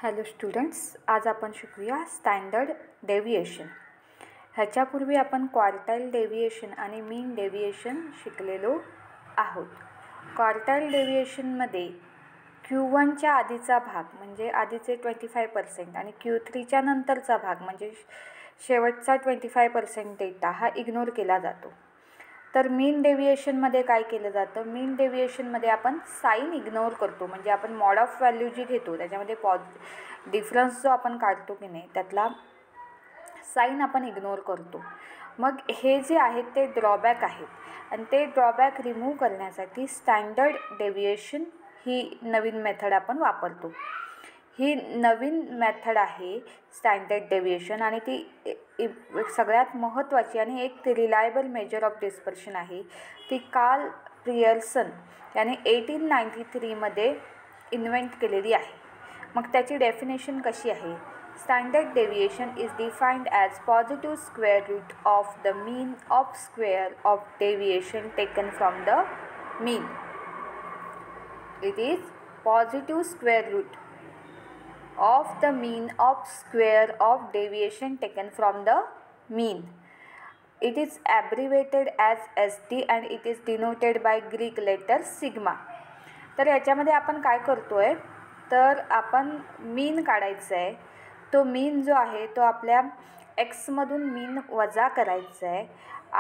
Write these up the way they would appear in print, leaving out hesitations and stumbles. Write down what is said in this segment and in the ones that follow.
Hello students, आज आपण शिकूया स्टँडर्ड डेव्हिएशन. ह्याच्यापूर्वी आपण क्वार्टाईल डेव्हिएशन आणि मीन डेव्हिएशन शिकलेलो आहोत. क्वार्टाईल डेव्हिएशनमध्ये Q1च्या आधीचा भाग म्हणजे आधीचे 25% आणि Q3च्या नंतरचा भाग म्हणजे शेवटचा 25% डेटा हा इग्नोर केला जातो. तर मीन डेव्हिएशनमध्ये काय केलं जातं? मीन डेव्हिएशनमध्ये आपण साईन इग्नोर करतो, म्हणजे आपण मॉड ऑफ व्हॅल्यू जी घेतो त्याच्यामध्ये डिफरन्स जो आपण काढतो की नाही त्यातला साईन आपण इग्नोर करतो. मग हे जे आहेत ते ड्रॉबॅक आहेत आणि ते ड्रॉबॅक रिमूव्ह करण्यासाठी स्टँडर्ड डेव्हिएशन ही नवीन मेथड आपण वापरतो. ही नवीन मेथड आहे स्टँडर्ड डेव्हिएशन आणि ती सगळ्यात महत्त्वाची आणि एक रिलायबल मेजर ऑफ डिस्पर्शन आहे. ती कार्ल पियर्सन याने 1893मध्ये इन्व्हेंट केलेली आहे. मग त्याची डेफिनेशन कशी आहे? Standard deviation is defined as positive square root of the mean of square of deviation taken from the mean. It is positive square root of the mean of square of deviation taken from the mean. It is abbreviated as SD and it is denoted by Greek letter sigma. तर याच्यामध्ये आपण काय करतोय, तर आपण मीन काढायचं आहे. तो मीन जो आहे तो आपल्या एक्समधून मीन वजा करायचा आहे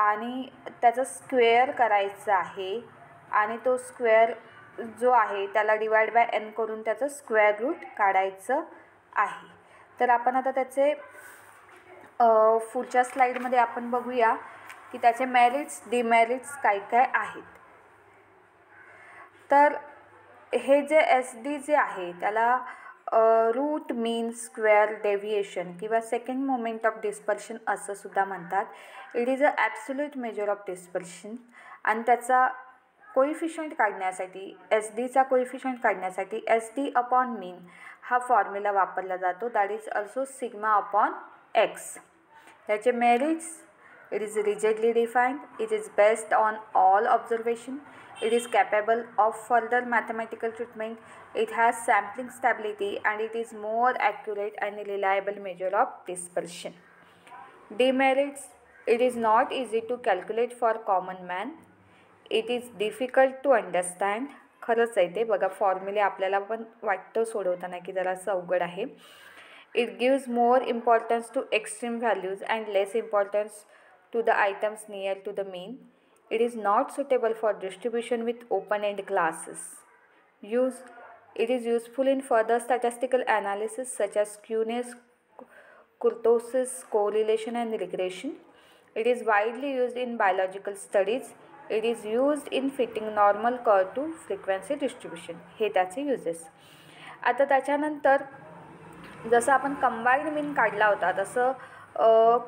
आणि त्याचं स्क्वेअर करायचं आहे आणि तो स्क्वेअर जो आहे त्याला डिवाइड बाय n करून त्याचं स्क्वेअर रूट काढायचं आहे. तर आपण आता त्याचे पुढच्या स्लाईडमध्ये आपण बघूया की त्याचे मेरिट्स डिमेरिट्स काय काय आहेत. तर हे जे SD जे आहे त्याला रूट मीन स्क्वेअर डेव्हिएशन किंवा सेकंड मोमेंट ऑफ डिस्पर्शन असं सुद्धा म्हणतात. It is a absolute measure of dispersion आणि त्याचा कोइफिशियंट काढण्यासाठी SD कोइफिशियंट काढण्यासाठी SD अपॉन मीन हा फॉर्म्युला वापरला जातो. That is also sigma upon X. याचे merits: it is rigidly defined, it is based on all observation, it is capable of further mathematical treatment, it has sampling stability and it is more accurate and reliable measure of dispersion. Demerits: it is not easy to calculate for common man, it is difficult to understand. खरंच आहे ते, बघा फॉर्म्युले आपल्याला पण वाटतं सोडवताना की जरासं अवघड आहे. It gives more importance to extreme values and less importance to the items near to the mean. It is not suitable for distribution with open end classes. It is useful in further statistical analysis such as skewness, kurtosis, correlation and regression. It is widely used in biological studies. It is used in fitting normal curve to frequency distribution. हे त्याचे uses. आता त्याच्यानंतर जसं आपण combined मीन काढला होता तसं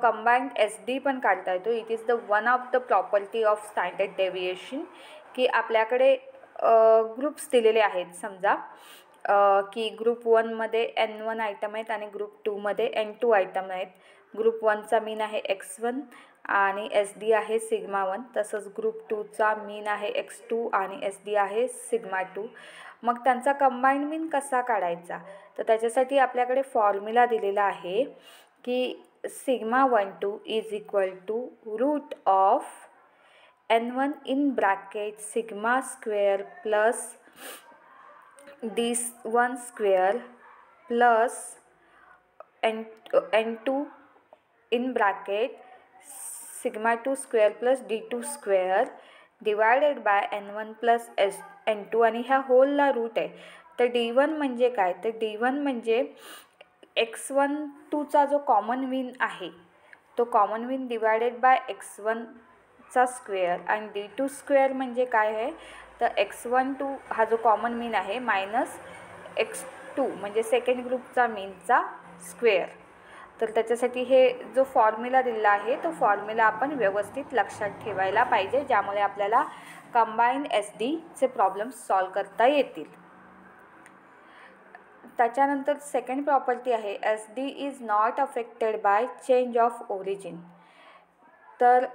combined SD पण काढता येतो. It is the one of the property of standard deviation की आपल्याकडे ग्रुप्स दिलेले आहेत. समजा की ग्रुप 1मध्ये N1 आयटम आहेत आणि ग्रुप 2मध्ये N2 आयटम आहेत. ग्रुप 1चा मीन आहे X1 आणि SD आहे सिग्मा 1. तसंच ग्रुप 2चा मीन आहे X2 आणि SD आहे सिग्मा 2. मग त्यांचा कंबाईंड मीन कसा काढायचा, तर त्याच्यासाठी आपल्याकडे फॉर्म्युला दिलेला आहे की sigma 12 is equal to root of N1 in bracket sigma square plus D1 square plus N2 in bracket sigma 2 square plus D2 square divided by N1 plus N2 आणि ह्या होलला रूट आहे. तर D1 म्हणजे काय, तर D1 म्हणजे X12चा जो common mean आहे तो कॉमन मीन डिवायडेड बाय X1चा स्क्वेअर आणि D2 स्क्वेअर म्हणजे काय आहे, तर X12 हा जो कॉमन मीन आहे मायनस X2 म्हणजे सेकंड ग्रुपचा मीनचा स्क्वेअर. तर त्याच्यासाठी हे जो फॉर्म्युला दिलेला आहे तो फॉर्म्युला आपण व्यवस्थित लक्षात ठेवायला पाहिजे, ज्यामुळे आपल्याला कंबाईंड SDचे प्रॉब्लेम्स सॉल्व करता येतील. त्याच्यानंतर सेकंड प्रॉपर्टी आहे SD is not affected by change of origin. तर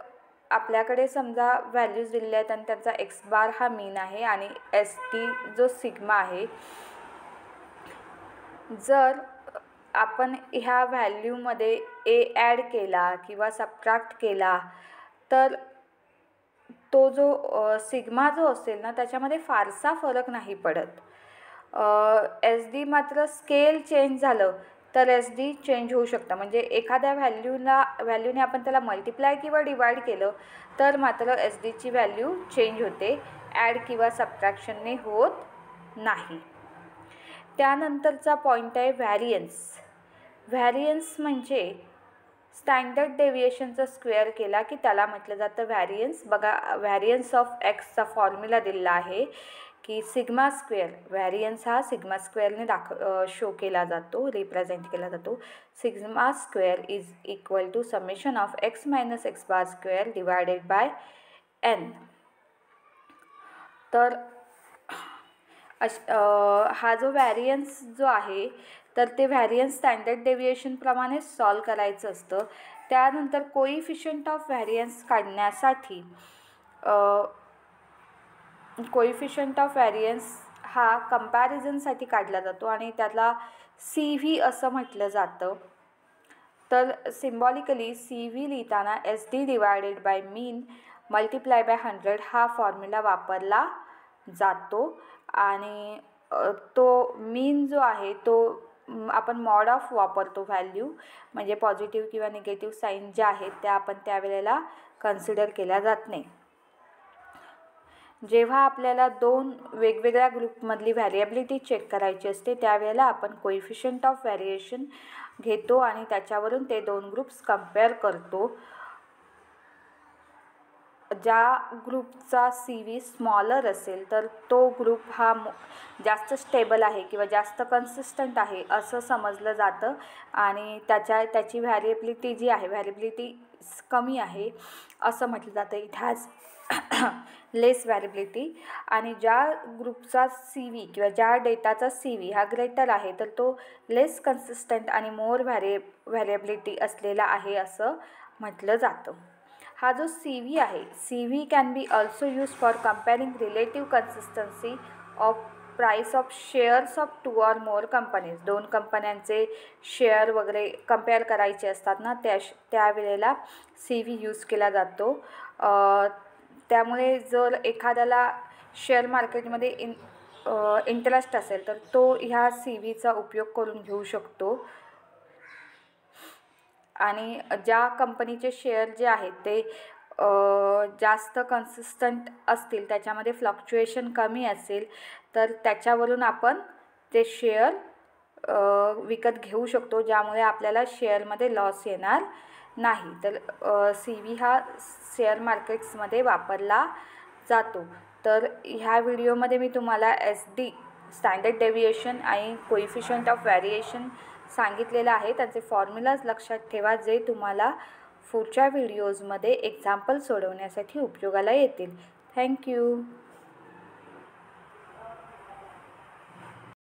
आपल्याकडे समजा व्हॅल्यूज दिलेल्या आहेत आणि त्यांचा X बार हा मीन आहे आणि SD जो सिग्मा आहे जर आपण ह्या व्हॅल्यूमध्ये ए ॲड केला किंवा सबट्रॅक्ट केला तर तो जो सिग्मा जो असेल ना त्याच्यामध्ये फारसा फरक नाही पडत. एस डी मात्र स्केल चेंज झालं तर एस डी चेंज होऊ शकतं. म्हणजे एखाद्या व्हॅल्यूने आपण त्याला मल्टिप्लाय किंवा डिवाईड केलं तर मात्र एस डीची व्हॅल्यू चेंज होते, ॲड किंवा सबट्रॅक्शनने होत नाही. त्यानंतरचा पॉईंट आहे व्हॅरियन्स. व्हॅरियन्स म्हणजे स्टँडर्ड डेव्हिएशनचा स्क्वेअर केला की त्याला म्हटलं जातं व्हॅरियन्स. बघा, व्हॅरियन्स ऑफ एक्सचा फॉर्म्युला दिलेला आहे की सिग्मा स्क्वेअर. व्हॅरियन्स हा सिग्मा स्क्वेअरने शो केला जातो, रिप्रेझेंट केला जातो. Sigma square is equal to summation of x minus x bar square divided by n. तर हा जो व्हॅरियन्स जो आहे तर ते व्हॅरियन्स स्टँडर्ड डेव्हिएशनप्रमाणे सॉल्व करायचं असतं. त्यानंतर कोइफिशियंट ऑफ व्हॅरियन्स काढण्यासाठी कोइफिशियंट ऑफ व्हॅरियन्स हा कंपॅरिझनसाठी काढला जातो आणि त्याला सी व्ही असं म्हटलं जातं. तर सिम्बॉलिकली सी व्ही लिहिताना S D divided by mean multiply by 100 हा फॉर्म्युला वापरला जातो. आणि तो मीन जो आहे तो आपण मॉड ऑफ वापरतो व्हॅल्यू, म्हणजे पॉझिटिव्ह किंवा निगेटिव्ह साईन ज्या आहेत त्या आपण त्यावेळेला कन्सिडर केल्या जात नाही. जेव्हा आपल्याला दोन वेगवेगळ्या ग्रुपमधली व्हॅरिएबिलिटी चेक करायची असते त्यावेळेला आपण कोइफिशियंट ऑफ व्हॅरिएशन घेतो आणि त्याच्यावरून ते दोन ग्रुप्स कंपेअर करतो. ज्या ग्रुपचा सी व्ही स्मॉलर असेल तर तो ग्रुप हा जास्त स्टेबल आहे किंवा जास्त कन्सिस्टंट आहे असं समजलं जातं आणि त्याची व्हॅरिएबिलिटी जी आहे व्हॅरिएबिलिटी कमी आहे असं म्हटलं जातं. इट हॅज लेस व्हॅरिएबिलिटी. आणि ज्या ग्रुपचा सी व्ही किंवा ज्या डेटाचा सी व्ही हा ग्रेटर आहे तर तो लेस कन्सिस्टंट आणि मोर व्हॅरिएबिलिटी असलेला आहे असं म्हटलं जातं. हा जो सी व्ही आहे, C V can be also use for comparing relative consistency of price of shares of 2 or more companies. दोन कंपन्यांचे शेअर वगैरे कंपेअर करायचे असतात ना त्यावेळेला सी व्ही यूज केला जातो. त्यामुळे जर एखाद्याला शेअर मार्केटमध्ये इंटरेस्ट असेल तर तो ह्या सी व्हीचा उपयोग करून घेऊ शकतो. आणि ज्या कंपनीचे शेअर जे आहेत ते जास्त कन्सिस्टंट असतील, त्याच्यामध्ये फ्लक्च्युएशन कमी असेल तर त्याच्यावरून आपण ते शेअर विकत घेऊ शकतो, ज्यामुळे आपल्याला शेअरमध्ये लॉस येणार नाही. तर सी व्ही हा शेअर मार्केट्समध्ये वापरला जातो. तर ह्या व्हिडिओमध्ये मी तुम्हाला एस डी स्टँडर्ड डेव्हिएशन आणि कोइफिशियंट ऑफ व्हॅरिएशन सांगितलेलं आहे. त्याचे फॉर्म्युलाज लक्षात ठेवा जे तुम्हाला पुढच्या व्हिडिओजमध्ये एक्झाम्पल सोडवण्यासाठी उपयोगाला येतील. थँक्यू.